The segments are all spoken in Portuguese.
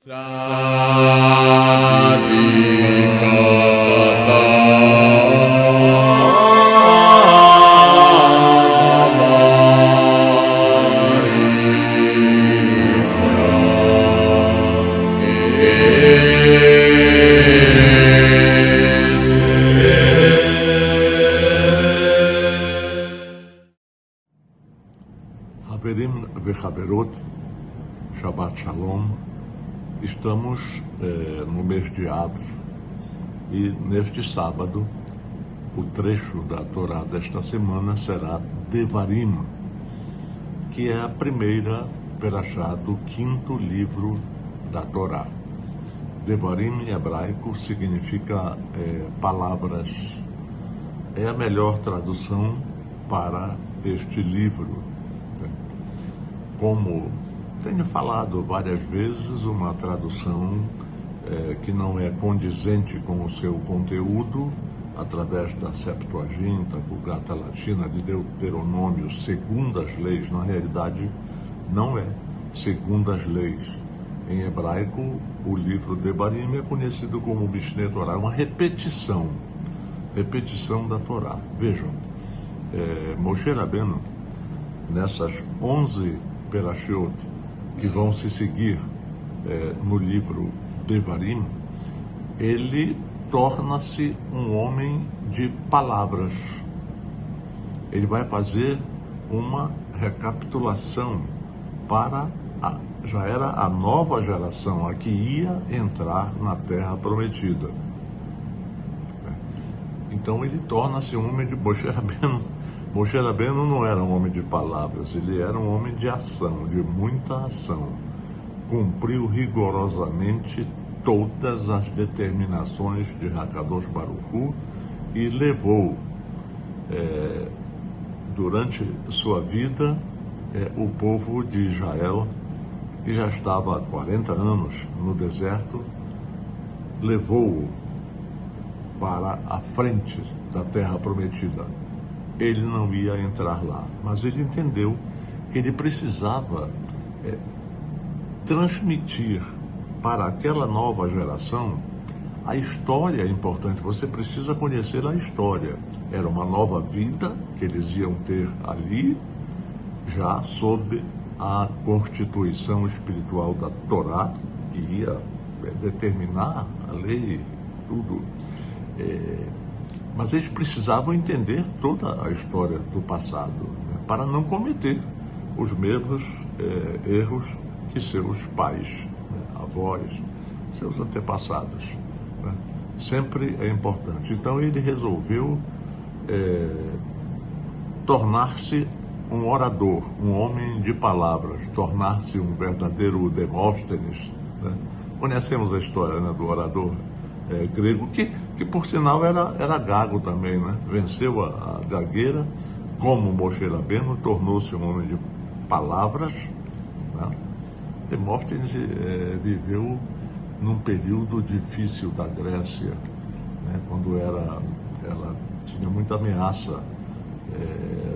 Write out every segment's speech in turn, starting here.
Haverim vechaverot, Shabbat Shalom. Estamos no mês de Av e neste sábado o trecho da Torá desta semana será Devarim, que é a primeira perashá do quinto livro da Torá. Devarim em hebraico significa palavras. É a melhor tradução para este livro. Como tenho falado várias vezes, uma tradução que não é condizente com o seu conteúdo, através da Septuaginta, Vulgata Latina, de Deuteronômio, segundo as leis, na realidade não é segundo as leis. Em hebraico, o livro Devarim é conhecido como Mishneh Torah, uma repetição da Torá. Vejam, Moshe Rabbeinu, nessas 11 perashiot que vão se seguir no livro Devarim, ele torna-se um homem de palavras. Ele vai fazer uma recapitulação para já era a nova geração, a que ia entrar na Terra Prometida. Então ele torna-se um homem de Moshe Rabbeinu. Moshe Rabbeinu não era um homem de palavras, ele era um homem de ação, de muita ação. Cumpriu rigorosamente todas as determinações de Hakadosh Baruch Hu e levou, durante sua vida, o povo de Israel, que já estava há 40 anos no deserto, levou-o para a frente da Terra Prometida. Ele não ia entrar lá, mas ele entendeu que ele precisava transmitir para aquela nova geração a história importante. Você precisa conhecer a história. Era uma nova vida que eles iam ter ali, já sob a constituição espiritual da Torá, que ia determinar a lei, tudo. Mas eles precisavam entender toda a história do passado, né, para não cometer os mesmos erros que seus pais, né, avós, seus antepassados. Né? Sempre é importante. Então ele resolveu tornar-se um orador, um homem de palavras, tornar-se um verdadeiro Demóstenes. Né? Conhecemos a história, né, do orador grego, que por sinal era gago também, né? Venceu a gagueira, como Moshe Rabbeinu, tornou-se um homem de palavras. Né? Demóstenes viveu num período difícil da Grécia, né? Quando ela tinha muita ameaça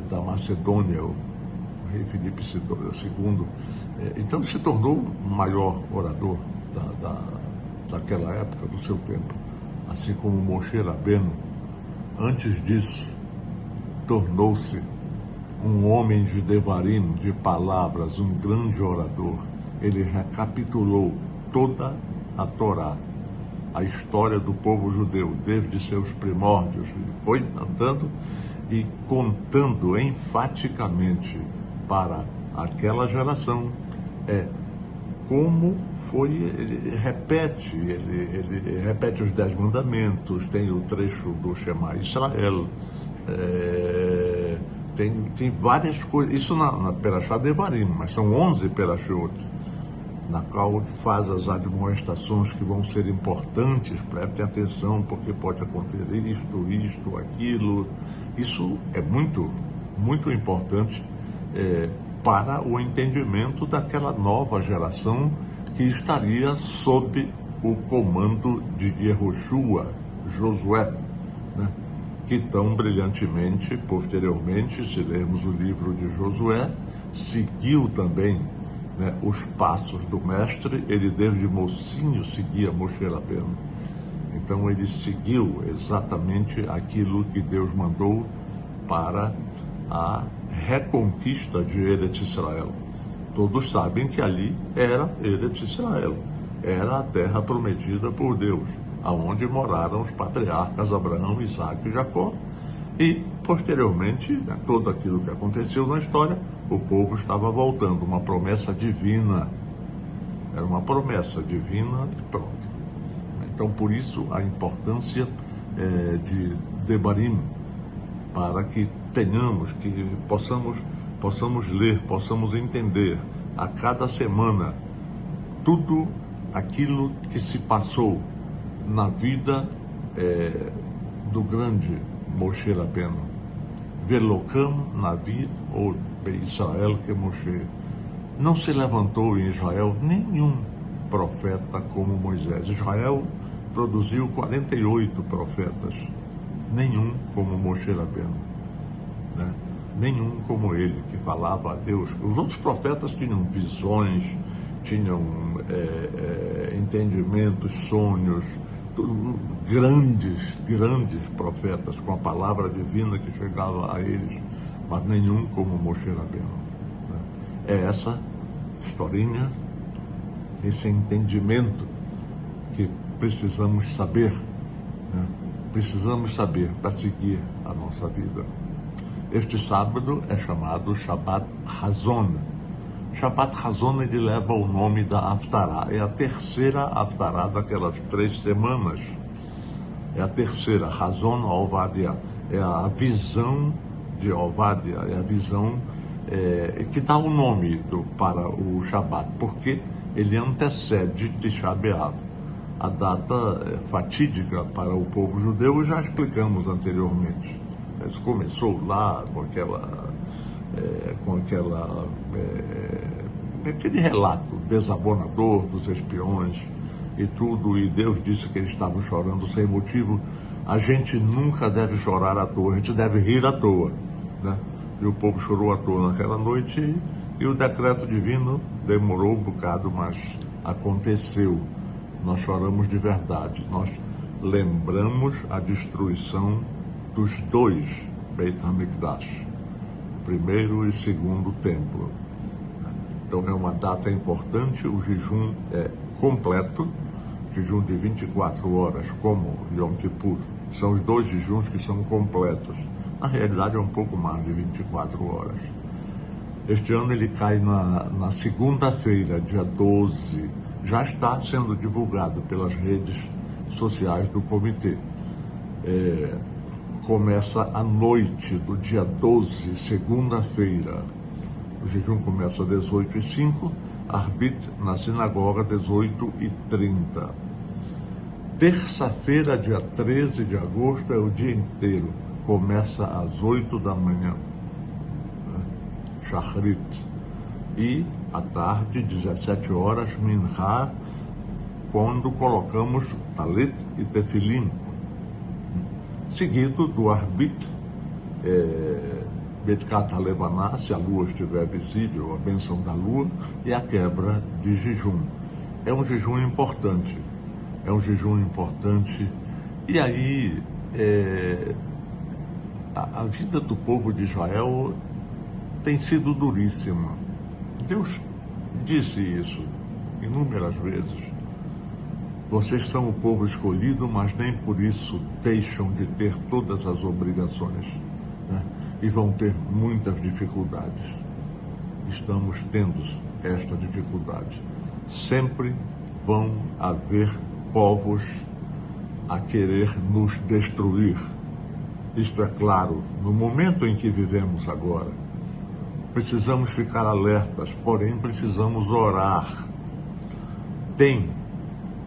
da Macedônia, o rei Filipe II. Então ele se tornou o maior orador daquela época, do seu tempo, assim como Moshe Rabbeinu. Antes disso, tornou-se um homem de Devarim, de palavras, um grande orador. Ele recapitulou toda a Torá, a história do povo judeu, desde seus primórdios. Ele foi andando e contando enfaticamente para aquela geração como foi. Ele repete os 10 mandamentos, tem o trecho do Shema Israel, tem várias coisas, isso na Perashá Devarim, mas são 11 perashiot, na qual faz as admoestações que vão ser importantes. Prestem atenção, porque pode acontecer isto, aquilo. Isso é muito, muito importante para o entendimento daquela nova geração que estaria sob o comando de Yehoshua, Josué, né? Que tão brilhantemente, posteriormente, se lermos o livro de Josué, seguiu também né, os passos do mestre. Ele desde mocinho seguia Moshe Rabbeinu. Então ele seguiu exatamente aquilo que Deus mandou para a reconquista de Eretz Israel. Todos sabem que ali era Eretz Israel, era a terra prometida por Deus, aonde moraram os patriarcas Abraão, Isaac e Jacó. E, posteriormente, né, tudo aquilo que aconteceu na história, o povo estava voltando, uma promessa divina. Era uma promessa divina e pronto. Então, por isso, a importância de Devarim, para que tenhamos, que possamos ler, possamos entender a cada semana tudo aquilo que se passou na vida do grande Moshe Rabbeinu. Velokam Navi ou Israel que Moshe. Não se levantou em Israel nenhum profeta como Moisés. Israel produziu 48 profetas, nenhum como Moshe Rabbeinu, né? Nenhum como ele, que falava a Deus. Os outros profetas tinham visões, tinham entendimentos, sonhos, grandes profetas com a palavra divina que chegava a eles, mas nenhum como Moshe Rabbeinu, né? É essa historinha, esse entendimento que precisamos saber, né? Precisamos saber para seguir a nossa vida. Este sábado é chamado Shabbat Hazon. Shabbat Hazon, ele leva o nome da Haftarah. É a terceira Haftarah daquelas 3 semanas. É a terceira, Hazon Ovadia. É a visão de Ovadia, é a visão que dá o nome para o Shabbat, porque ele antecede Tisha B'Av, a data fatídica para o povo judeu. Já explicamos anteriormente. Isso começou lá com aquele relato desabonador dos espiões e tudo, e Deus disse que eles estavam chorando sem motivo. A gente nunca deve chorar à toa, a gente deve rir à toa, né? E o povo chorou à toa naquela noite, e o decreto divino demorou um bocado, mas aconteceu. Nós choramos de verdade, nós lembramos a destruição dos 2 Beit HaMikdash, primeiro e segundo templo. Então é uma data importante, o jejum é completo, jejum de 24 horas, como Yom Kippur. São os 2 jejuns que são completos. Na realidade é um pouco mais de 24 horas. Este ano ele cai na segunda-feira, dia 12. Já está sendo divulgado pelas redes sociais do comitê. Começa à noite do dia 12, segunda-feira. O jejum começa às 18h05, Arbit na sinagoga, 18h30. Terça-feira, dia 13 de agosto, é o dia inteiro. Começa às 8 da manhã, né? Shachrit. E à tarde, 17 horas, Mincha, quando colocamos Talit e Tefilim, seguido do Arbit, Betkat HaLevaná, se a lua estiver visível, a bênção da lua, e a quebra de jejum. É um jejum importante, e aí a vida do povo de Israel tem sido duríssima. Deus disse isso inúmeras vezes. Vocês são o povo escolhido, mas nem por isso deixam de ter todas as obrigações, né? E vão ter muitas dificuldades. Estamos tendo esta dificuldade. Sempre vão haver povos a querer nos destruir. Isto é claro, no momento em que vivemos agora. Precisamos ficar alertas, porém precisamos orar. Tem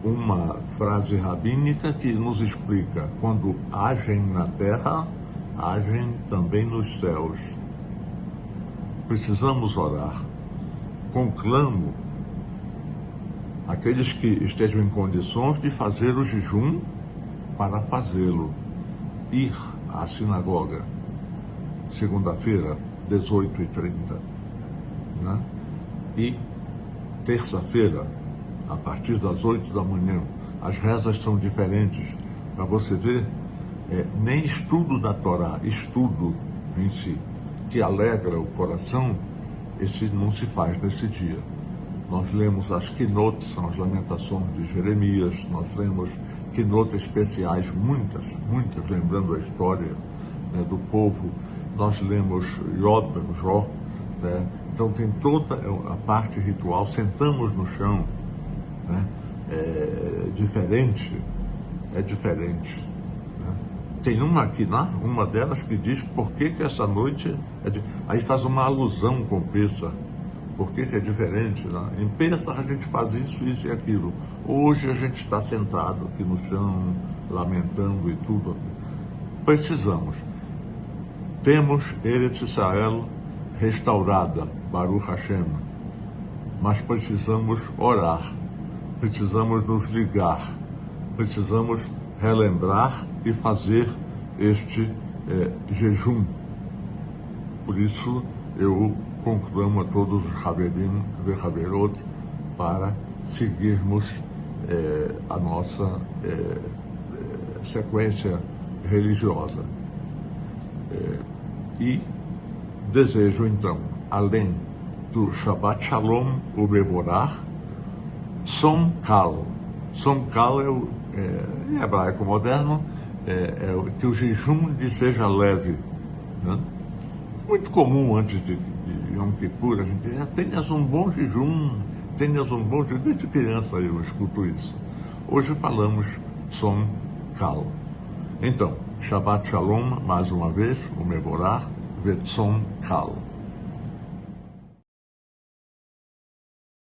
uma frase rabínica que nos explica: quando agem na terra, agem também nos céus. Precisamos orar. Conclamo aqueles que estejam em condições de fazer o jejum para fazê-lo. Ir à sinagoga, segunda-feira, 18h30, né? E terça-feira, a partir das 8 da manhã, as rezas são diferentes. Para você ver, nem estudo da Torá, estudo em si, que alegra o coração, esse não se faz nesse dia. Nós lemos as quinotes, são as lamentações de Jeremias, nós lemos quinotes especiais, muitas, lembrando a história, né, do povo. Nós lemos Jó, né? Então tem toda a parte ritual, sentamos no chão, né? É diferente. Né? Tem uma aqui, uma delas que diz por que essa noite aí faz uma alusão com Pêssar. Por que é diferente? Né? Em Pêssar a gente faz isso e aquilo. Hoje a gente está sentado aqui no chão, lamentando e tudo. Precisamos. Temos Eretz Israel restaurada, Baruch Hashem, mas precisamos orar, precisamos nos ligar, precisamos relembrar e fazer este jejum. Por isso eu conclamo a todos os Haverim e Haverot para seguirmos a nossa sequência religiosa. E desejo, então, além do Shabbat Shalom Ubevorach, Tzom Kal. Tzom Kal em hebraico moderno, que o jejum seja leve. Né? Muito comum antes de Yom Kippur, a gente diz, tenhas um bom jejum, desde criança eu escuto isso. Hoje falamos Tzom Kal. Então, Shabbat Shalom, mais uma vez, o Mevorach, Vetzom Kal.